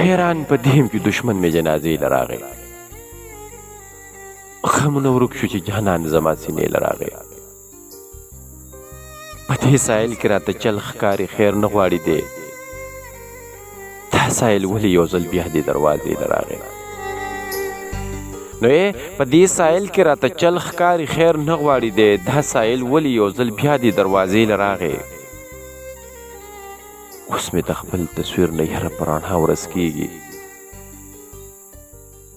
حیران په دیم کې دشمن مې جنازې لراغې غمونه ورک شو چې جانان زما سینې لراغې په دې سایل کې راته چل ښکاري خیر نه غواړي دی دا سایل ولې یو ځل بیا دې دروازې لراغې نو په دې سایل کې راته چل ښکاري خیر نه غواړي دی دا سایل ولې یو ځل بیا دې دروازې لراغې اوس مې د خپل تصویر نه یره په رڼا ورځ کېږي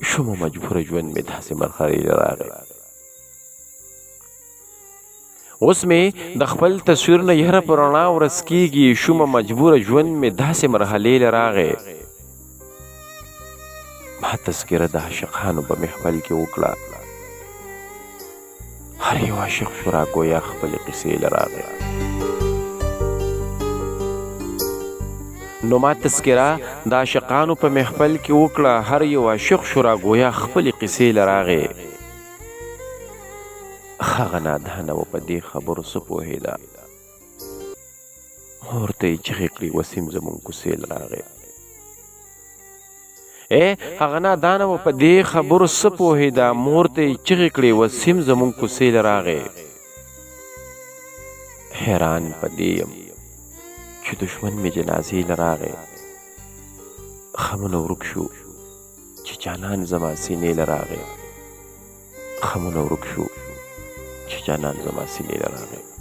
شومه مجبوره ژوند مې داسې مرحلې لراغې اوس مې د خپل تصویر نه یره په رڼا ورځ کېږي شومه مجبوره ژوند مې داسې مرحلې لراغې ما تذکره د عاشقانو په محفل کې وکړه هر یو عاشق شو راګویا خپلې قصې لراغې نو ما تذکره د عاشقانو په محفل کې وکړه هر یو عاشق شو راګویا خپلې قصې لراغې هغه نادانه و په دې خبرو څه پوهېده مور ته یې چغې کړې وسیم زمونږ کوڅې لراغې هغه نادانه و په دې خبرو څه پوهېده مور ته یې چغې کړې وسیم زمونږ کوڅې لراغې حیران په دې یم چې دشمن مې جنازې لراغې غمونه ورک شو چې جانان زما سینې لراغې غمونه ورک شو چې جانان زما سینې لراغې